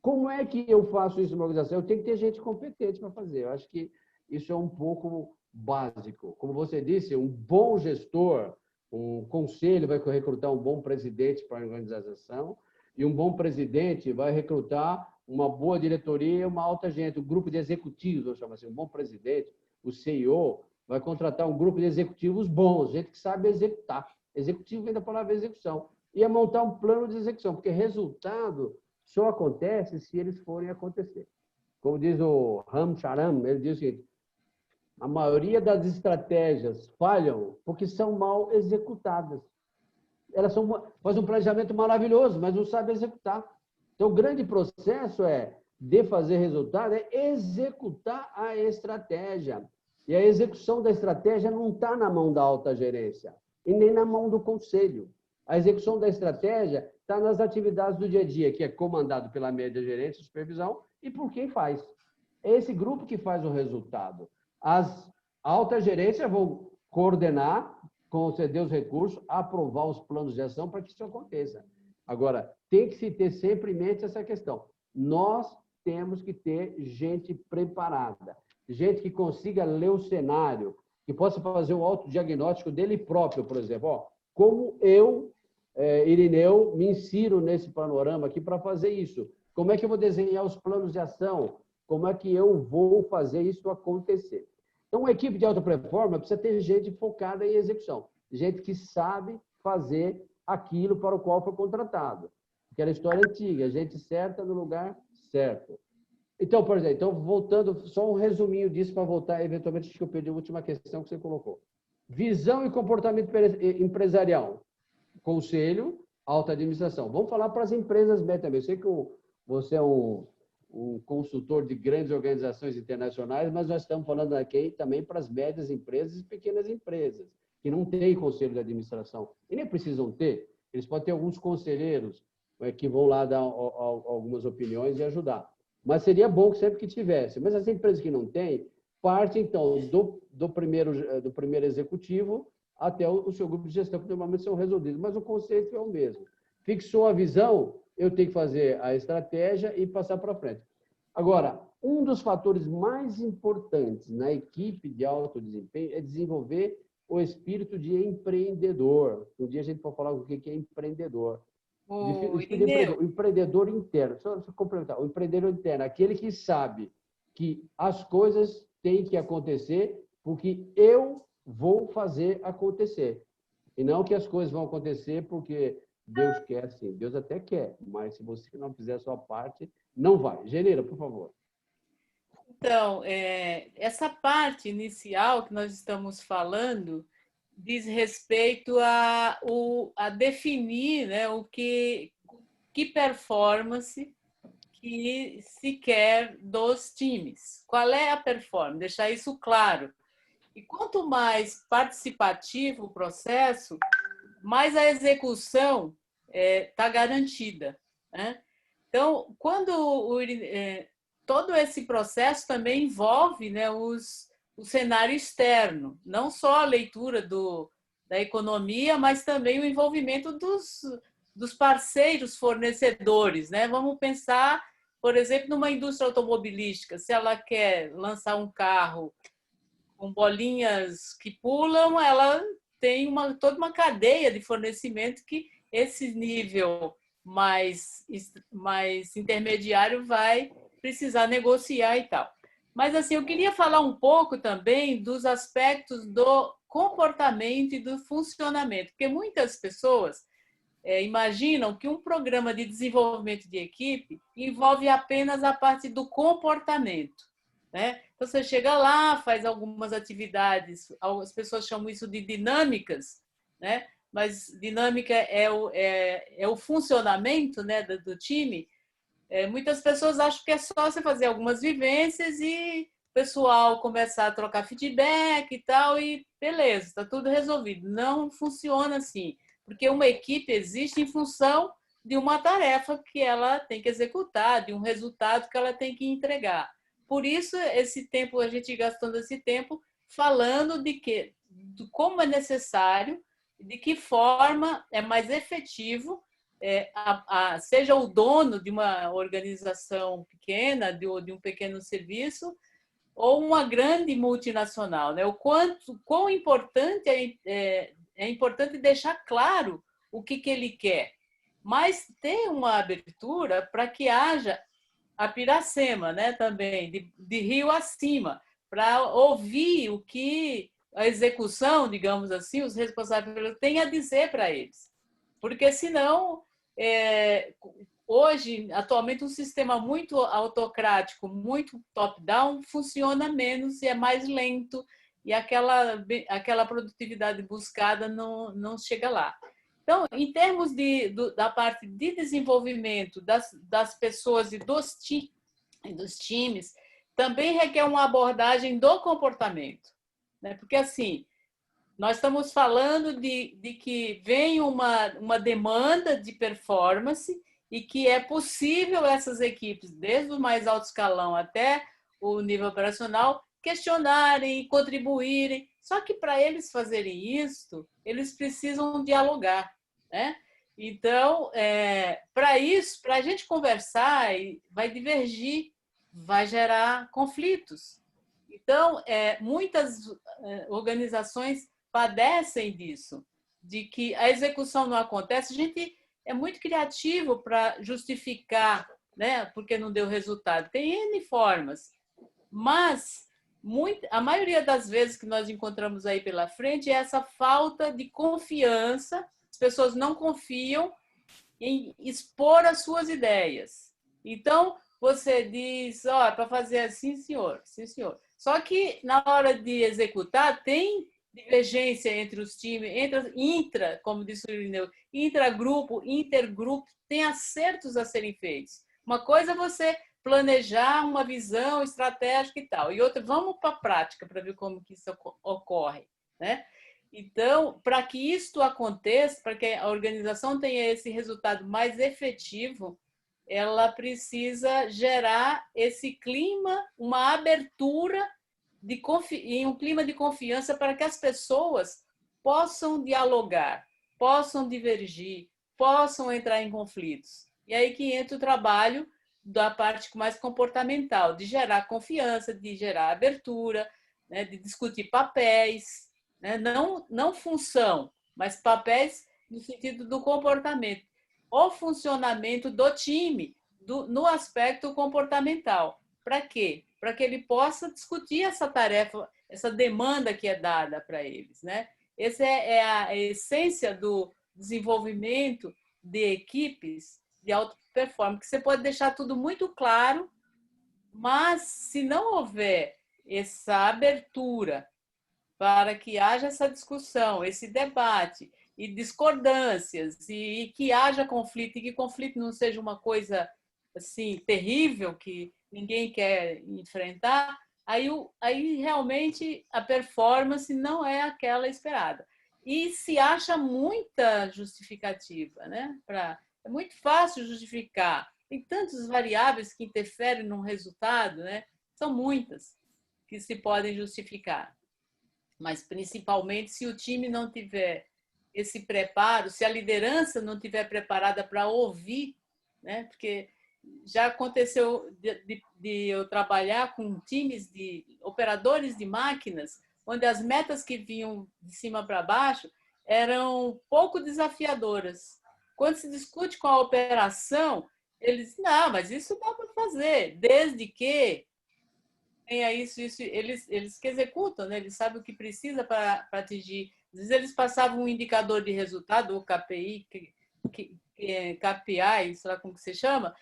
Como é que eu faço isso numa organização? Eu tenho que ter gente competente para fazer. Eu acho que isso é um pouco básico. Como você disse, um bom gestor, um conselho vai recrutar um bom presidente para a organização e um bom presidente vai recrutar uma boa diretoria e uma alta gente, um grupo de executivos, vamos chamar assim, um bom presidente, o CEO, vai contratar um grupo de executivos bons, gente que sabe executar. Executivo vem da palavra execução. E é montar um plano de execução, porque resultado só acontece se eles forem acontecer. Como diz o Ram Charan, ele diz o seguinte, a maioria das estratégias falham porque são mal executadas. Elas fazem um planejamento maravilhoso, mas não sabem executar. Então, o grande processo de fazer resultado é executar a estratégia. E a execução da estratégia não está na mão da alta gerência e nem na mão do conselho. A execução da estratégia está nas atividades do dia a dia, que é comandado pela média gerência, supervisão, e por quem faz. É esse grupo que faz o resultado. As altas gerências vão coordenar, conceder os recursos, aprovar os planos de ação para que isso aconteça. Agora, tem que se ter sempre em mente essa questão. Nós temos que ter gente preparada, gente que consiga ler o cenário, que possa fazer um autodiagnóstico dele próprio, por exemplo. Ó, como eu, Irineu, me insiro nesse panorama aqui para fazer isso? Como é que eu vou desenhar os planos de ação? Como é que eu vou fazer isso acontecer? Então, uma equipe de alta performance precisa ter gente focada em execução, gente que sabe fazer aquilo para o qual foi contratado. Aquela história antiga, gente certa no lugar certo. Então, por exemplo, voltando, só um resuminho disso para voltar, eventualmente, acho que eu perdi a última questão que você colocou. Visão e comportamento empresarial. Conselho, alta administração. Vamos falar para as empresas médias também. Eu sei que você é um consultor de grandes organizações internacionais, mas nós estamos falando aqui também para as médias empresas e pequenas empresas, que não têm conselho de administração. E nem precisam ter. Eles podem ter alguns conselheiros que vão lá dar algumas opiniões e ajudar. Mas seria bom que sempre que tivesse. Mas as empresas que não têm, parte, então, do primeiro executivo até o seu grupo de gestão, que normalmente são resolvidos. Mas o conceito é o mesmo. Fixou a visão, eu tenho que fazer a estratégia e passar para frente. Agora, um dos fatores mais importantes na equipe de alto desempenho é desenvolver o espírito de empreendedor. Um dia a gente pode falar o que é empreendedor. O empreendedor interno. Só complementar. O empreendedor interno, aquele que sabe que as coisas têm que acontecer porque eu vou fazer acontecer. E não que as coisas vão acontecer porque Deus quer assim. Deus até quer, mas se você não fizer a sua parte, não vai. Genira, por favor. Então, essa parte inicial que nós estamos falando diz respeito a definir, né, que performance, que se quer dos times. Qual é a performance? Deixar isso claro. E quanto mais participativo o processo, mais a execução está garantida, né? Então, todo esse processo também envolve, né, o cenário externo, não só a leitura da economia, mas também o envolvimento dos parceiros fornecedores, né? Vamos pensar, por exemplo, numa indústria automobilística, se ela quer lançar um carro com bolinhas que pulam, ela tem toda uma cadeia de fornecimento que esse nível mais intermediário vai precisar negociar e tal. Mas assim, eu queria falar um pouco também dos aspectos do comportamento e do funcionamento, porque muitas pessoas imaginam que um programa de desenvolvimento de equipe envolve apenas a parte do comportamento, né? Então, você chega lá, faz algumas atividades, as pessoas chamam isso de dinâmicas, né? Mas dinâmica é o funcionamento, né, do time. Muitas pessoas acham que é só você fazer algumas vivências e o pessoal começar a trocar feedback e tal, e beleza, está tudo resolvido. Não funciona assim, porque uma equipe existe em função de uma tarefa que ela tem que executar, de um resultado que ela tem que entregar. Por isso, a gente gastando esse tempo falando de como é necessário, de que forma é mais efetivo, seja o dono de uma organização pequena, de um pequeno serviço, ou uma grande multinacional, né? Quão importante é importante deixar claro o que ele quer, mas ter uma abertura para que haja a Piracema, né? Também de rio acima, para ouvir o que a execução, digamos assim, os responsáveis têm a dizer para eles, porque senão hoje, atualmente, um sistema muito autocrático, muito top-down, funciona menos e é mais lento, e aquela produtividade buscada não chega lá. Então, em termos da parte de desenvolvimento das pessoas e dos times, também requer uma abordagem do comportamento, né? Porque, assim, nós estamos falando de que vem uma demanda de performance e que é possível essas equipes, desde o mais alto escalão até o nível operacional, questionarem, contribuírem. Só que para eles fazerem isso, eles precisam dialogar, né? Então, para isso, para a gente conversar, vai divergir, vai gerar conflitos. Então, muitas organizações padecem disso, de que a execução não acontece. A gente é muito criativo para justificar, né, porque não deu resultado. Tem N formas, mas a maioria das vezes que nós encontramos aí pela frente é essa falta de confiança. As pessoas não confiam em expor as suas ideias. Então, você diz, para fazer assim, senhor, sim, senhor. Só que, na hora de executar, tem divergência entre os times, como disse o Irineu, intragrupo, intergrupo, tem acertos a serem feitos. Uma coisa é você planejar uma visão estratégica e tal, e outra, vamos para a prática para ver como que isso ocorre, né? Então, para que isto aconteça, para que a organização tenha esse resultado mais efetivo, ela precisa gerar esse clima, uma abertura em um clima de confiança para que as pessoas possam dialogar, possam divergir, possam entrar em conflitos. E aí que entra o trabalho da parte mais comportamental, de gerar confiança, de gerar abertura, né, de discutir papéis, né, não função, mas papéis no sentido do comportamento, o funcionamento do time no aspecto comportamental. Para quê? Para que ele possa discutir essa tarefa, essa demanda que é dada para eles, né? Essa é a essência do desenvolvimento de equipes de alta performance, que você pode deixar tudo muito claro, mas se não houver essa abertura para que haja essa discussão, esse debate e discordâncias, e que haja conflito, e que conflito não seja uma coisa assim, terrível que ninguém quer enfrentar, aí realmente a performance não é aquela esperada. E se acha muita justificativa, né? É muito fácil justificar. Tem tantas variáveis que interferem no resultado, né? São muitas que se podem justificar. Mas, principalmente, se o time não tiver esse preparo, se a liderança não estiver preparada para ouvir, né? Porque já aconteceu de eu trabalhar com times de operadores de máquinas, onde as metas que vinham de cima para baixo eram pouco desafiadoras. Quando se discute com a operação, eles não, mas isso dá para fazer, desde que tenha isso. Eles que executam, né? Eles sabem o que precisa para atingir. Às vezes eles passavam um indicador de resultado, o KPI, KPI, sei lá como que se chama,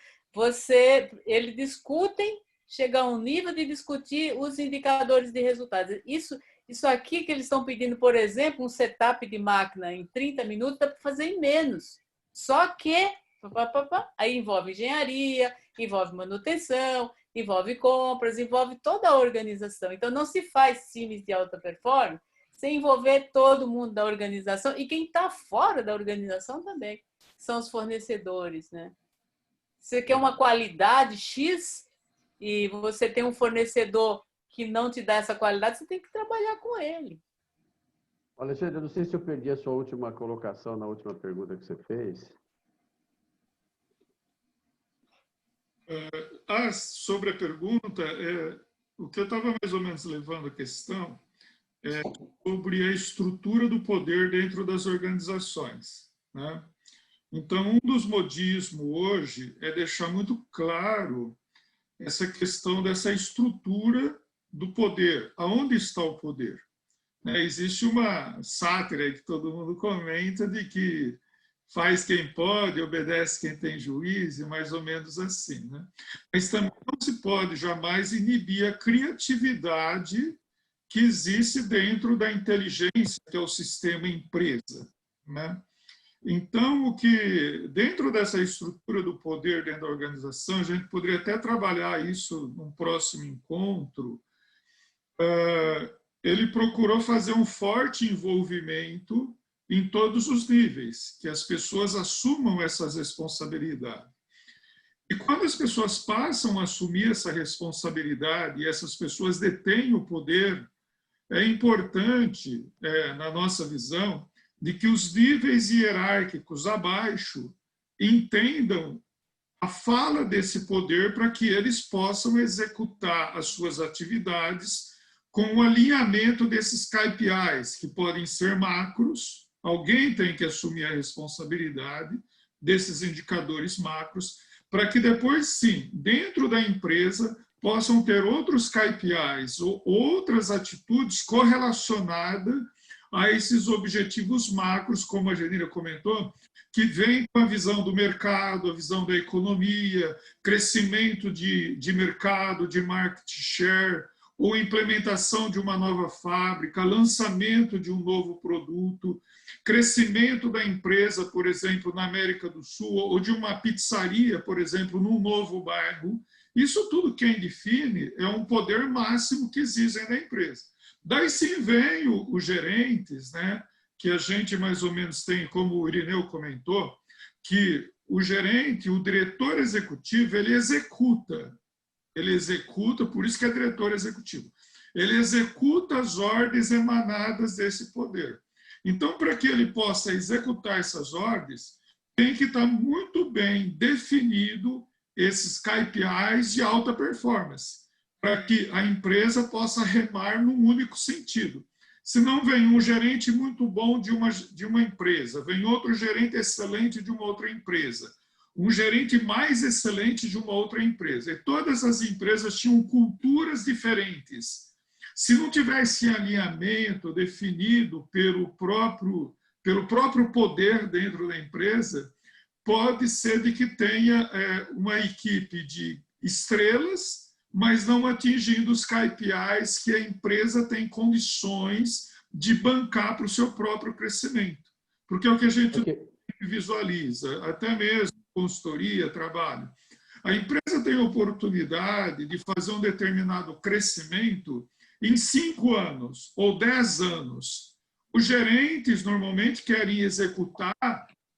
eles discutem, chega a um nível de discutir os indicadores de resultados. Isso aqui que eles estão pedindo, por exemplo, um setup de máquina em 30 minutos, dá para fazer em menos. Só que aí envolve engenharia, envolve manutenção, envolve compras, envolve toda a organização. Então, não se faz times de alta performance sem envolver todo mundo da organização e quem está fora da organização também, são os fornecedores, né? Você quer uma qualidade X e você tem um fornecedor que não te dá essa qualidade, você tem que trabalhar com ele. Alexandre, eu não sei se eu perdi a sua última colocação na última pergunta que você fez. Sobre a pergunta, o que eu estava mais ou menos levando a questão é sobre a estrutura do poder dentro das organizações, né? Então, um dos modismos hoje é deixar muito claro essa questão dessa estrutura do poder. Aonde está o poder? Existe uma sátira que todo mundo comenta de que faz quem pode, obedece quem tem juízo, mais ou menos assim, né? Mas também não se pode jamais inibir a criatividade que existe dentro da inteligência, que é o sistema empresa, né? Então, dentro dessa estrutura do poder dentro da organização, a gente poderia até trabalhar isso num próximo encontro. Ele procurou fazer um forte envolvimento em todos os níveis, que as pessoas assumam essas responsabilidades. E quando as pessoas passam a assumir essa responsabilidade e essas pessoas detêm o poder, é importante, na nossa visão, de que os níveis hierárquicos abaixo entendam a fala desse poder para que eles possam executar as suas atividades com o alinhamento desses KPIs, que podem ser macros. Alguém tem que assumir a responsabilidade desses indicadores macros, para que depois, sim, dentro da empresa, possam ter outros KPIs ou outras atitudes correlacionadas a esses objetivos macros, como a Janira comentou, que vem com a visão do mercado, a visão da economia, crescimento de mercado, de market share, ou implementação de uma nova fábrica, lançamento de um novo produto, crescimento da empresa, por exemplo, na América do Sul, ou de uma pizzaria, por exemplo, num novo bairro. Isso tudo quem define é um poder máximo que existe na empresa. Daí sim vem os gerentes, né, que a gente mais ou menos tem, como o Irineu comentou, que o gerente, o diretor executivo, ele executa, por isso que é diretor executivo, ele executa as ordens emanadas desse poder. Então, para que ele possa executar essas ordens, tem que estar muito bem definido esses KPIs de alta performance, para que a empresa possa remar num único sentido. Se não vem um gerente muito bom de uma empresa, vem outro gerente excelente de uma outra empresa, um gerente mais excelente de uma outra empresa, e todas as empresas tinham culturas diferentes. Se não tivesse alinhamento definido pelo próprio poder dentro da empresa, pode ser de que tenha uma equipe de estrelas, mas não atingindo os KPIs que a empresa tem condições de bancar para o seu próprio crescimento. Porque é o que a gente visualiza, até mesmo consultoria, trabalho. A empresa tem oportunidade de fazer um determinado crescimento em 5 anos ou 10 anos. Os gerentes normalmente querem executar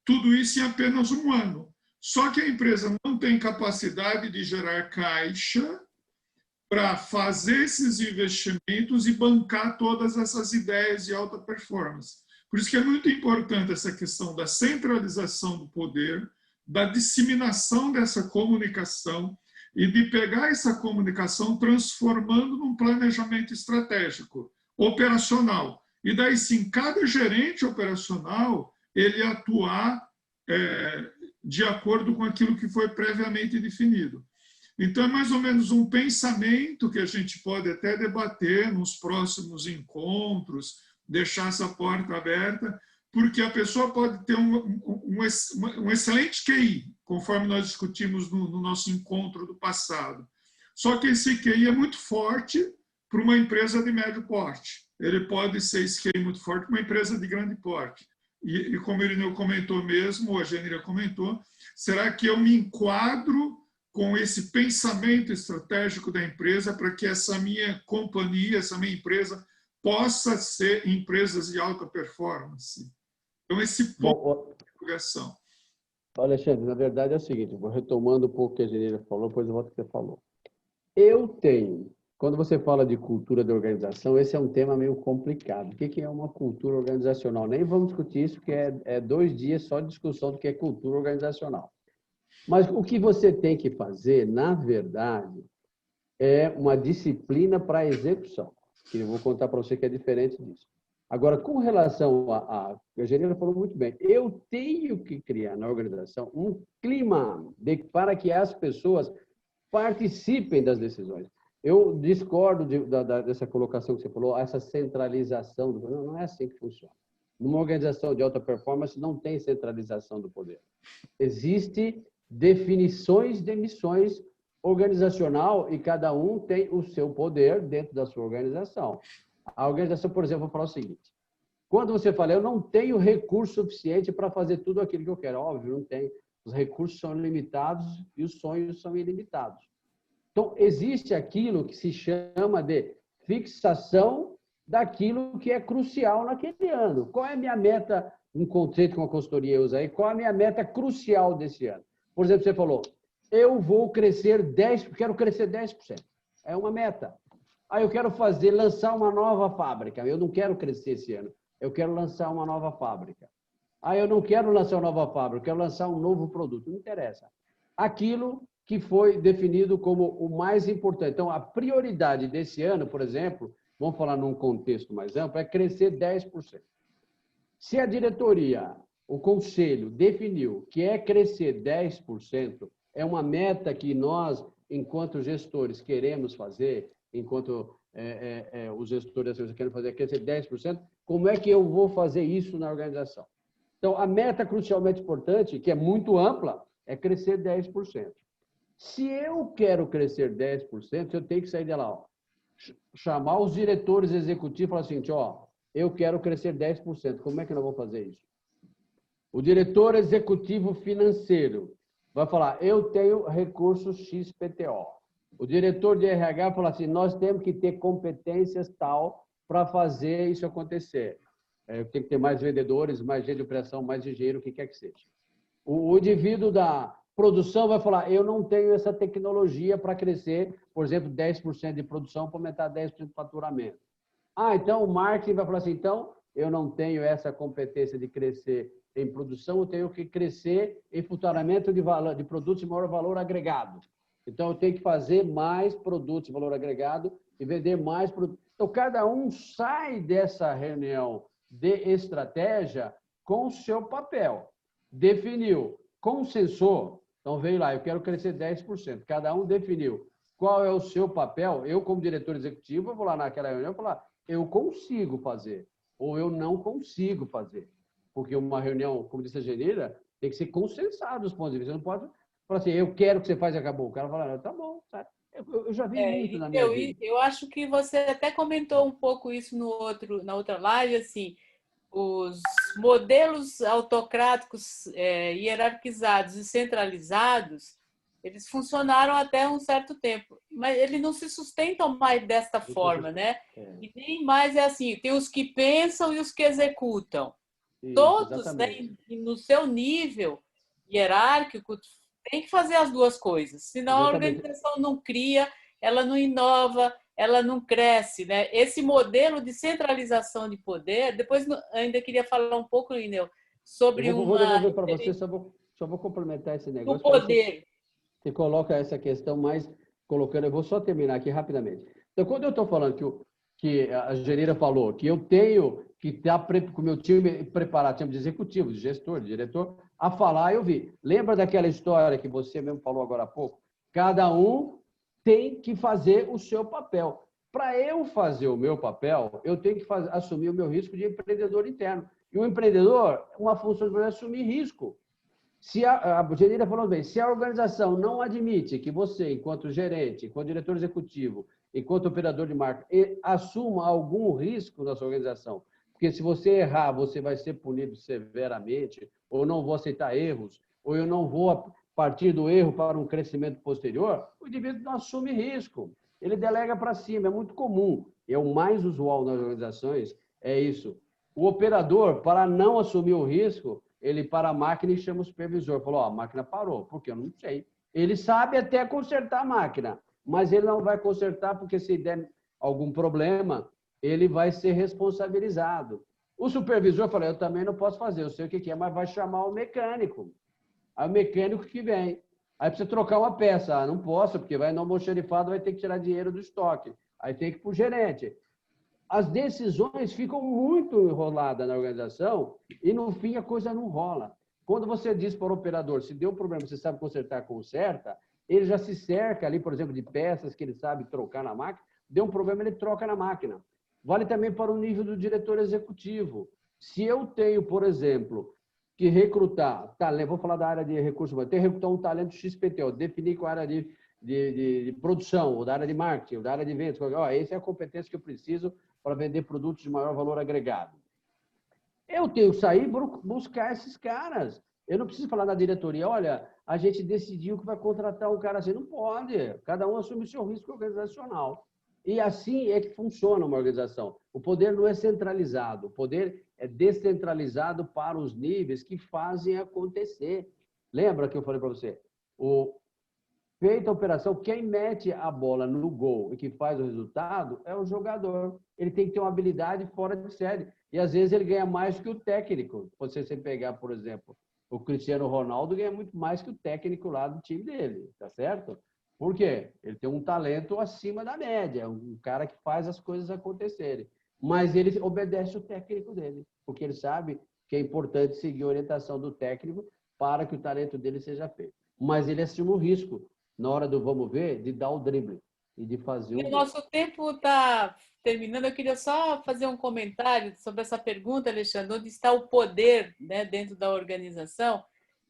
tudo isso em apenas 1 ano. Só que a empresa não tem capacidade de gerar caixa para fazer esses investimentos e bancar todas essas ideias de alta performance. Por isso que é muito importante essa questão da centralização do poder, da disseminação dessa comunicação e de pegar essa comunicação transformando num planejamento estratégico, operacional. E daí sim, cada gerente operacional ele atuar de acordo com aquilo que foi previamente definido. Então, é mais ou menos um pensamento que a gente pode até debater nos próximos encontros, deixar essa porta aberta, porque a pessoa pode ter um excelente QI, conforme nós discutimos no nosso encontro do passado. Só que esse QI é muito forte para uma empresa de médio porte. Ele pode ser esse QI muito forte para uma empresa de grande porte. E como o Irineu comentou mesmo, ou a Janira comentou, será que eu me enquadro com esse pensamento estratégico da empresa para que essa minha companhia, essa minha empresa, possa ser empresas de alta performance? Então, esse ponto de divulgação. Alexandre, na verdade é o seguinte, vou retomando um pouco o que a Janira falou, depois eu volto ao que você falou. Quando você fala de cultura de organização, esse é um tema meio complicado. O que é uma cultura organizacional? Nem vamos discutir isso, porque é 2 dias só de discussão do que é cultura organizacional. Mas o que você tem que fazer, na verdade, é uma disciplina para a execução, que eu vou contar para você que é diferente disso. Agora, com relação a Janira falou muito bem, eu tenho que criar na organização um clima para que as pessoas participem das decisões. Eu discordo dessa colocação que você falou, essa centralização. Não é assim que funciona. Numa organização de alta performance não tem centralização do poder. Existe definições de missões organizacional e cada um tem o seu poder dentro da sua organização. A organização, por exemplo, vou falar o seguinte, quando você fala, eu não tenho recurso suficiente para fazer tudo aquilo que eu quero, óbvio, não tem. Os recursos são limitados e os sonhos são ilimitados. Então, existe aquilo que se chama de fixação daquilo que é crucial naquele ano. Qual é a minha meta, um conceito que uma consultoria usa aí, qual é a minha meta crucial desse ano? Por exemplo, você falou, eu vou crescer 10%, quero crescer 10%. É uma meta. Aí eu quero lançar uma nova fábrica. Eu não quero crescer esse ano. Eu quero lançar uma nova fábrica. Aí eu não quero lançar uma nova fábrica, eu quero lançar um novo produto. Não interessa. Aquilo que foi definido como o mais importante. Então, a prioridade desse ano, por exemplo, vamos falar num contexto mais amplo, é crescer 10%. Se a diretoria, o conselho, definiu que é crescer 10%, é uma meta que nós, enquanto gestores, queremos fazer, enquanto os gestores querem fazer crescer 10%, como é que eu vou fazer isso na organização? Então, a meta crucialmente importante, que é muito ampla, é crescer 10%. Se eu quero crescer 10%, eu tenho que sair de lá, chamar os diretores executivos e falar assim, eu quero crescer 10%, como é que nós vamos fazer isso? O diretor executivo financeiro vai falar, eu tenho recursos XPTO. O diretor de RH vai falar assim, nós temos que ter competências tal para fazer isso acontecer. Tem que ter mais vendedores, mais gente de operação, mais engenheiro, o que quer que seja. O indivíduo da produção vai falar, eu não tenho essa tecnologia para crescer, por exemplo, 10% de produção para aumentar 10% de faturamento. Então o marketing vai falar assim, então eu não tenho essa competência de crescer em produção, eu tenho que crescer em faturamento de produtos de maior valor agregado. Então eu tenho que fazer mais produtos de valor agregado e vender mais produtos. Então cada um sai dessa reunião de estratégia com o seu papel. Definiu, consensou, então veio lá, eu quero crescer 10%. Cada um definiu qual é o seu papel. Eu, como diretor executivo, eu vou lá naquela reunião e falar, eu consigo fazer, ou eu não consigo fazer. Porque uma reunião, como disse a Janira, tem que ser consensado os pontos de vista. Você não pode falar assim, eu quero que você faça e acabou. O cara fala, tá bom, sabe? Eu já vi muito na minha vida. Eu acho que você até comentou um pouco isso na outra live, assim, os modelos autocráticos hierarquizados e centralizados, Eles funcionaram até um certo tempo, mas eles não se sustentam mais desta forma, né? E nem mais é assim, tem os que pensam e os que executam. Isso, Todos, né, exatamente. no seu nível hierárquico, tem que fazer as duas coisas, senão a Exatamente. organização não cria, ela não inova, ela não cresce, né? Esse modelo de centralização de poder, depois ainda queria falar um pouco, Ineu, sobre Eu vou uma devolver para você, só vou complementar esse do negócio, que aí poder. você coloca essa questão mais colocando. Eu vou só terminar aqui rapidamente. Então, quando eu estou falando que a Janira falou que eu tenho que estar com o meu time preparado, time de executivo, de gestor, de diretor, a falar, eu vi. Lembra daquela história que você mesmo falou agora há pouco? Cada um tem que fazer o seu papel. Para eu fazer o meu papel, eu tenho que assumir o meu risco de empreendedor interno. E o empreendedor, uma função de assumir risco. Se a Janira falou bem, se a organização não admite que você, enquanto gerente, enquanto diretor executivo, enquanto operador de marketing, assuma algum risco na sua organização, porque se você errar, você vai ser punido severamente, ou não vou aceitar erros, ou eu não vou partir do erro para um crescimento posterior, o indivíduo não assume risco. Ele delega para cima, é muito comum. É o mais usual nas organizações, é isso. O operador, para não assumir o risco, ele para a máquina e chama o supervisor. Falou, a máquina parou. Por quê? Eu não sei. Ele sabe até consertar a máquina, mas ele não vai consertar porque se der algum problema, ele vai ser responsabilizado. O supervisor falou, eu também não posso fazer, eu sei o que é, mas vai chamar o mecânico. Aí o mecânico que vem. Aí precisa trocar uma peça. Ah, não posso, porque vai no almoxarifado, vai ter que tirar dinheiro do estoque. Aí tem que ir para o gerente. As decisões ficam muito enroladas na organização e, no fim, a coisa não rola. Quando você diz para o operador, se deu um problema, você sabe consertar, conserta, ele já se cerca ali, por exemplo, de peças que ele sabe trocar na máquina, deu um problema, ele troca na máquina. Vale também para o nível do diretor executivo. Se eu tenho, por exemplo, que recrutar talento, vou falar da área de recursos humanos, tenho que recrutar um talento XPTO, definir qual área de produção, ou da área de marketing, ou da área de vendas, essa é a competência que eu preciso para vender produtos de maior valor agregado. Eu tenho que sair e buscar esses caras. Eu não preciso falar na diretoria, olha, a gente decidiu que vai contratar um cara assim. Não pode. Cada um assume o seu risco organizacional. E assim é que funciona uma organização. O poder não é centralizado, o poder é descentralizado para os níveis que fazem acontecer. Lembra que eu falei para você? Feita a operação, quem mete a bola no gol e que faz o resultado é o jogador. Ele tem que ter uma habilidade fora de série. E, às vezes, ele ganha mais que o técnico. Se você pegar, por exemplo, o Cristiano Ronaldo ganha muito mais que o técnico lá do time dele, tá certo? Por quê? Ele tem um talento acima da média, um cara que faz as coisas acontecerem. Mas ele obedece o técnico dele, porque ele sabe que é importante seguir a orientação do técnico para que o talento dele seja feito. Mas ele assume o risco, na hora do vamos ver, de dar o drible e de fazer O nosso tempo está terminando. Eu queria só fazer um comentário sobre essa pergunta, Alexandre. Onde está o poder, né, dentro da organização?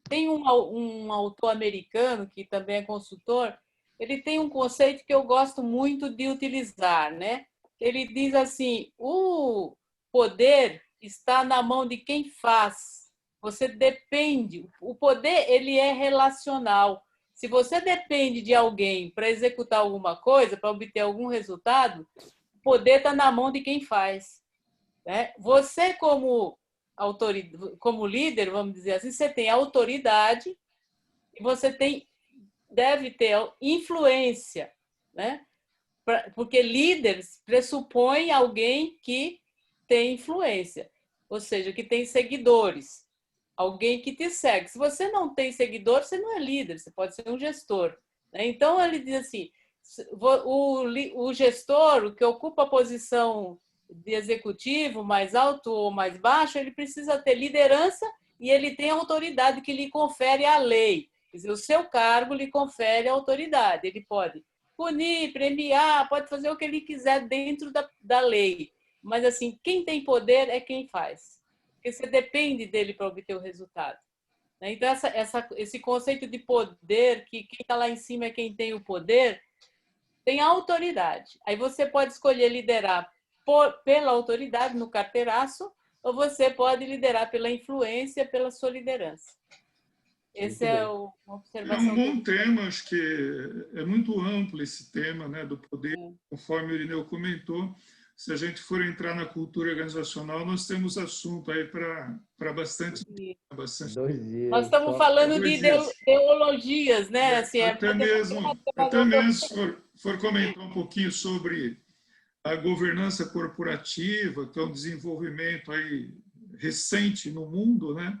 Tem um autor americano, que também é consultor, ele tem um conceito que eu gosto muito de utilizar, né? Ele diz assim, o poder está na mão de quem faz. Você depende. O poder, ele é relacional. Se você depende de alguém para executar alguma coisa, para obter algum resultado, o poder está na mão de quem faz, né? Você, como líder, vamos dizer assim, você tem autoridade e você deve ter influência, né? Porque líderes pressupõe alguém que tem influência, ou seja, que tem seguidores. Alguém que te segue. Se você não tem seguidor, você não é líder, você pode ser um gestor. Então, ele diz assim, o gestor, o que ocupa a posição de executivo, mais alto ou mais baixo, ele precisa ter liderança e ele tem autoridade que lhe confere a lei. Quer dizer, o seu cargo lhe confere a autoridade. Ele pode punir, premiar, pode fazer o que ele quiser dentro da lei. Mas, assim, quem tem poder é quem faz. Porque você depende dele para obter o resultado. Então, esse conceito de poder, que quem está lá em cima é quem tem o poder, tem autoridade. Aí você pode escolher liderar pela autoridade, no carteiraço, ou você pode liderar pela influência, pela sua liderança. Esse é uma É um observação que bom tema, acho que é muito amplo esse tema, né, do poder, eu... conforme o Irineu comentou. Se a gente for entrar na cultura organizacional, nós temos assunto aí para bastante tempo, bastante. 2 dias, Nós estamos só. falando de 2 dias. ideologias, né? Assim, é Até uma mesmo, democracia, mas até outra... mesmo se for comentar um pouquinho sobre a governança corporativa, que é um desenvolvimento aí recente no mundo, né?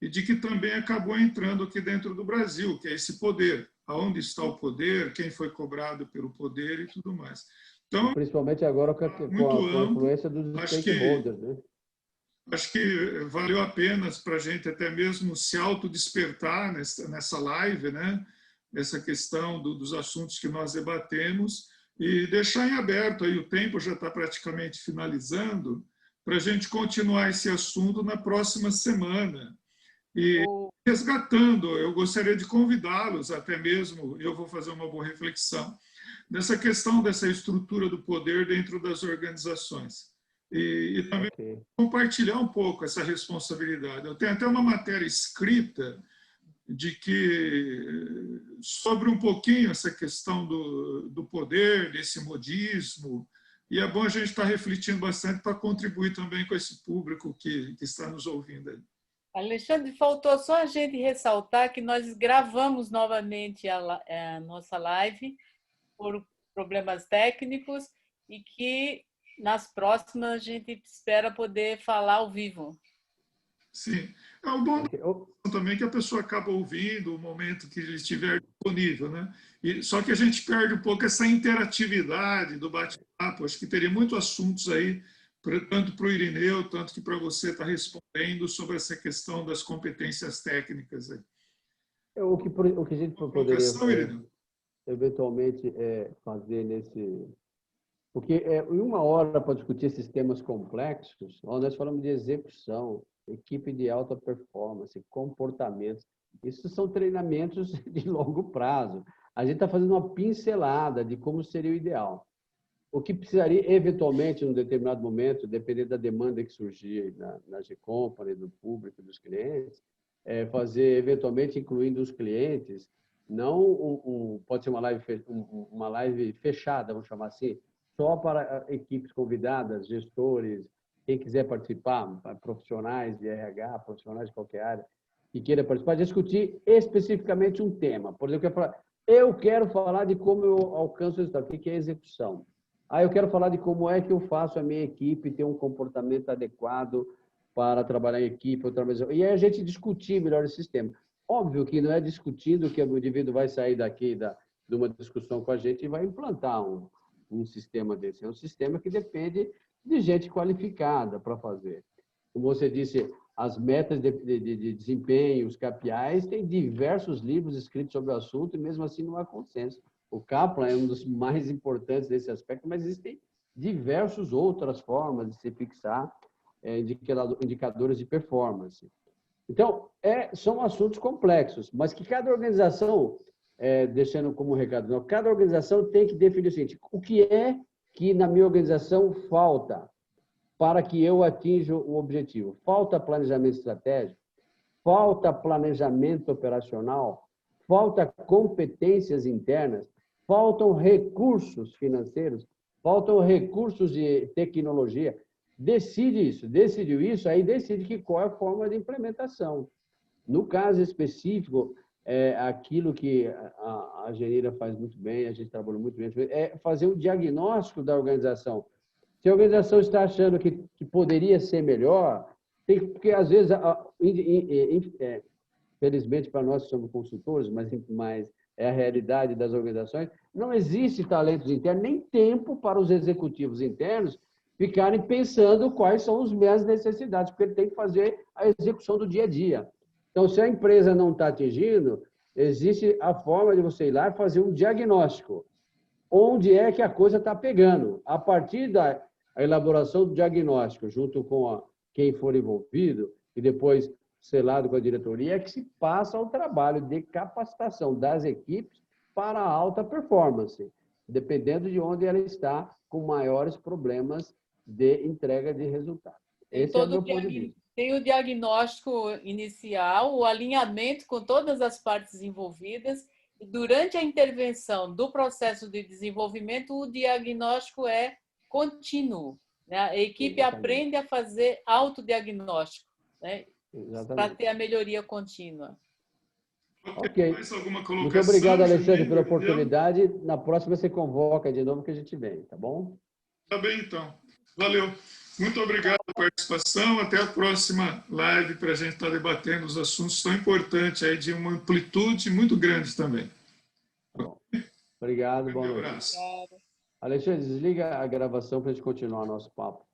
E de que também acabou entrando aqui dentro do Brasil, que é esse poder. Aonde está o poder, quem foi cobrado pelo poder e tudo mais. Então, Principalmente agora muito com a amplo, influência dos acho que stakeholders, né? acho que valeu a pena para a gente até mesmo se autodespertar nessa live, né? Essa questão dos assuntos que nós debatemos e deixar em aberto, aí o tempo já está praticamente finalizando, para a gente continuar esse assunto na próxima semana. E resgatando, eu gostaria de convidá-los, até mesmo, eu vou fazer uma boa reflexão, dessa questão dessa estrutura do poder dentro das organizações. E também Ok. compartilhar um pouco essa responsabilidade. Eu tenho até uma matéria escrita de que sobre um pouquinho essa questão do poder, desse modismo, e é bom a gente estar refletindo bastante para contribuir também com esse público que está nos ouvindo aí. Alexandre, faltou só a gente ressaltar que nós gravamos novamente a nossa live por problemas técnicos e que nas próximas a gente espera poder falar ao vivo. Sim. É um bom Ok. também que a pessoa acaba ouvindo o momento que ele estiver disponível, né? Só que a gente perde um pouco essa interatividade do bate-papo. Acho que teria muitos assuntos aí, tanto para o Irineu, tanto que para você estar respondendo sobre essa questão das competências técnicas aí. O que a gente Uma poderia colocação, Irineu? eventualmente fazer nesse... Porque em 1 hora para discutir esses temas complexos, nós falamos de execução, equipe de alta performance, comportamentos. Isso são treinamentos de longo prazo. A gente está fazendo uma pincelada de como seria o ideal. O que precisaria, eventualmente, em um determinado momento, dependendo da demanda que surgir na G-Company, do público, dos clientes, fazer, eventualmente, incluindo os clientes, não pode ser uma live fechada, vamos chamar assim, só para equipes convidadas, gestores, quem quiser participar, profissionais de RH, profissionais de qualquer área, que queira participar, discutir especificamente um tema. Por exemplo, eu quero falar de como eu alcanço o resultado, o que é execução. Eu quero falar de como é que eu faço a minha equipe ter um comportamento adequado para trabalhar em equipe. E aí a gente discutir melhor esse sistema. Óbvio que não é discutindo que o indivíduo vai sair daqui de uma discussão com a gente e vai implantar um sistema desse. É um sistema que depende de gente qualificada para fazer. Como você disse, as metas de desempenho, os KPIs, tem diversos livros escritos sobre o assunto e mesmo assim não há consenso. O Kaplan é um dos mais importantes nesse aspecto, mas existem diversas outras formas de se fixar indicadores de performance. Então, são assuntos complexos, mas que cada organização, deixando como recado, cada organização tem que definir o seguinte: o que é que na minha organização falta para que eu atinja o objetivo? Falta planejamento estratégico? Falta planejamento operacional? Falta competências internas? Faltam recursos financeiros? Faltam recursos de tecnologia? Decidiu isso, aí decide qual é a forma de implementação. No caso específico, aquilo que a Genira faz muito bem, a gente trabalha muito bem, é fazer um diagnóstico da organização. Se a organização está achando que poderia ser melhor, porque às vezes, felizmente para nós que somos consultores, mas é a realidade das organizações, não existe talentos internos, nem tempo para os executivos internos ficarem pensando quais são as minhas necessidades, porque ele tem que fazer a execução do dia a dia. Então, se a empresa não está atingindo, existe a forma de você ir lá e fazer um diagnóstico. Onde é que a coisa está pegando? A partir da elaboração do diagnóstico, junto com quem for envolvido, e depois selado com a diretoria, é que se passa ao trabalho de capacitação das equipes para a alta performance, dependendo de onde ela está com maiores problemas de entrega de resultados. Esse é o meu ponto de vista. Tem o diagnóstico inicial, o alinhamento com todas as partes envolvidas, e durante a intervenção do processo de desenvolvimento, o diagnóstico é contínuo, né? A equipe aprende a fazer autodiagnóstico, né? Para ter a melhoria contínua. Ok. Mais alguma colocação? Muito obrigado, Alexandre, pela Juninho? oportunidade. Na próxima você convoca de novo que a gente vem, tá bom? Tá bem, então. Valeu. Muito obrigado pela participação. Até a próxima live para a gente estar debatendo os assuntos tão importantes aí de uma amplitude muito grande também. Tá bom. Obrigado, Um boa grande noite. abraço. Alexandre, desliga a gravação para a gente continuar nosso papo.